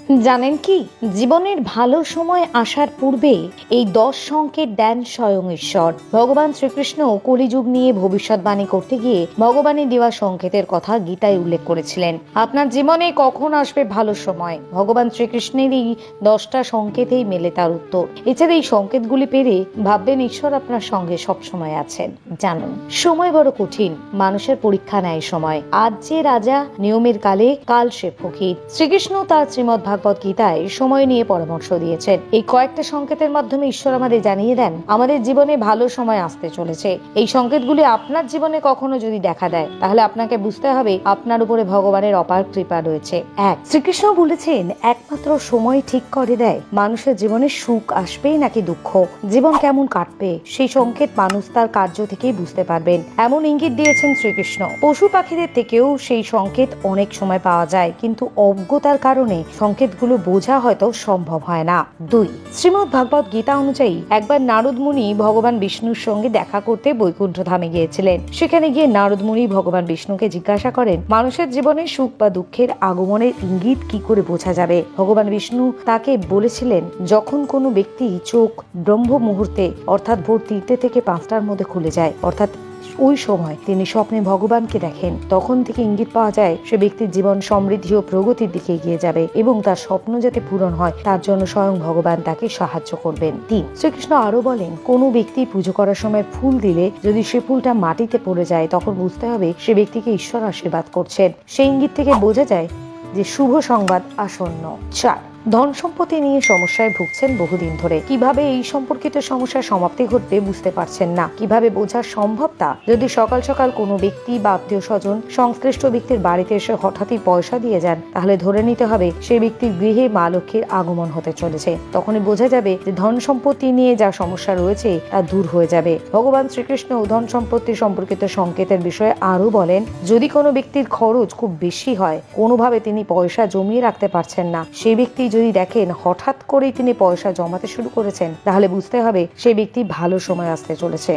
জানেন কি, জীবনের ভালো সময় আসার পূর্বে এই 10 সংকেত দেন স্বয়ং ঈশ্বর। ভগবান শ্রীকৃষ্ণ কলিযুগ নিয়ে ভবিষ্যৎবাণী করতে গিয়ে ভগবানের দেওয়া সংকেতের কথা গীতায় উল্লেখ করেছিলেন। আপনার জীবনে কখন আসবে ভালো সময়, ভগবান শ্রীকৃষ্ণের এই 10টা সংকেতেই মেলে তার উত্তর। এছাড়া এই সংকেতগুলি পেরে ভাববেন ঈশ্বর আপনার সঙ্গে সবসময় আছেন। জানুন, সময় বড় কঠিন, মানুষের পরীক্ষা নেয় সময়। আজ যে রাজা, নিয়মের কালে কাল সে ফকির। শ্রীকৃষ্ণ তার শ্রীমদ্ ভাগবত গীতায় সময় নিয়ে পরামর্শ দিয়েছেন। এই কয়েকটা সংকেতের মাধ্যমে ঈশ্বর আমাদের জানিয়ে দেন আমাদের জীবনে ভালো সময় আসতে চলেছে। এই সংকেতগুলি আপনার জীবনে কখনো যদি দেখা দেয়, তাহলে আপনাকে বুঝতে হবে আপনার উপরে ভগবানের অপার কৃপা রয়েছে। শ্রীকৃষ্ণ বলেছেন, একমাত্র সময় ঠিক করে দেয় মানুষের জীবনে সুখ আসবে নাকি দুঃখ, জীবন কেমন কাটবে। সেই সংকেত মানুষ তার কার্য থেকেই বুঝতে পারবেন, এমন ইঙ্গিত দিয়েছেন শ্রীকৃষ্ণ। পশু পাখিদের থেকেও সেই সংকেত অনেক সময় পাওয়া যায়, কিন্তু অজ্ঞতার কারণে সংকেতগুলো বোঝা হয়তো সম্ভব হয় না। 2, শ্রীমদ্ ভাগবত গীতা অনুযায়ী একবার নারদ মুনি ভগবান বিষ্ণুর সঙ্গে দেখা করতে বৈকুণ্ঠ ধামে গিয়েছিলেন। সেখানে গিয়ে নারদ মুনি ভগবান বিষ্ণুকে জিজ্ঞাসা করেন, মানুষের জীবনে সুখ বা দুঃখের আগমনের ইঙ্গিত কি করে বোঝা যাবে। ভগবান বিষ্ণু তাকে বলেছিলেন, যখন কোনো ব্যক্তি চোখ ব্রহ্ম মুহূর্তে অর্থাৎ ভোর 3টে থেকে 5টার মধ্যে খুলে যায়, অর্থাৎ ওই সময় তিনি স্বপ্নে ভগবানকে দেখেন, তখন থেকে ইঙ্গিত পাওয়া যায় সে ব্যক্তির জীবন সমৃদ্ধি ও প্রগতির দিকে এগিয়ে যাবে এবং তার স্বপ্ন যাতে পূরণ হয় তার জন্য স্বয়ং ভগবান তাকে সাহায্য করবেন। 3, শ্রীকৃষ্ণ আরো বলেন, কোনো ব্যক্তি পুজো করার সময় ফুল দিলে যদি সে ফুলটা মাটিতে পড়ে যায়, তখন বুঝতে হবে সে ব্যক্তিকে ঈশ্বর আশীর্বাদ করছেন। সেই ইঙ্গিত থেকে বোঝা যায় যে শুভ সংবাদ আসন্ন। 4, ধন সম্পত্তি নিয়ে সমস্যায় ভুগছেন বহুদিন ধরে। কিভাবে এই সম্পর্কিত সমস্যার সমাপ্তি ঘটবে বুঝতে পারছেন না, কিভাবে বোঝা সম্ভব তা। যদি সকাল সকাল কোনো ব্যক্তি বা আত্মীয় স্বজন সংশ্লিষ্ট ব্যক্তির বাড়িতে এসে হঠাৎই পয়সা দিয়ে যান, তাহলে ধরে নিতে হবে সেই ব্যক্তির গৃহে মা লক্ষ্মীর আগমন হতে চলেছে। তখনই বোঝা যাবে যে ধন সম্পত্তি নিয়ে যা সমস্যা রয়েছে তা দূর হয়ে যাবে। ভগবান শ্রীকৃষ্ণ ধন সম্পত্তি সম্পর্কিত সংকেতের বিষয়ে আরো বলেন, যদি কোনো ব্যক্তির খরচ খুব বেশি হয়, কোনোভাবে তিনি পয়সা জমিয়ে রাখতে পারছেন না, সেই ব্যক্তি যদি দেখেন হঠাৎ করেই তিনি পয়সা জমাতে শুরু করেছেন, তাহলে বুঝতে হবে সেই ব্যক্তি ভালো সময় আসতে চলেছে।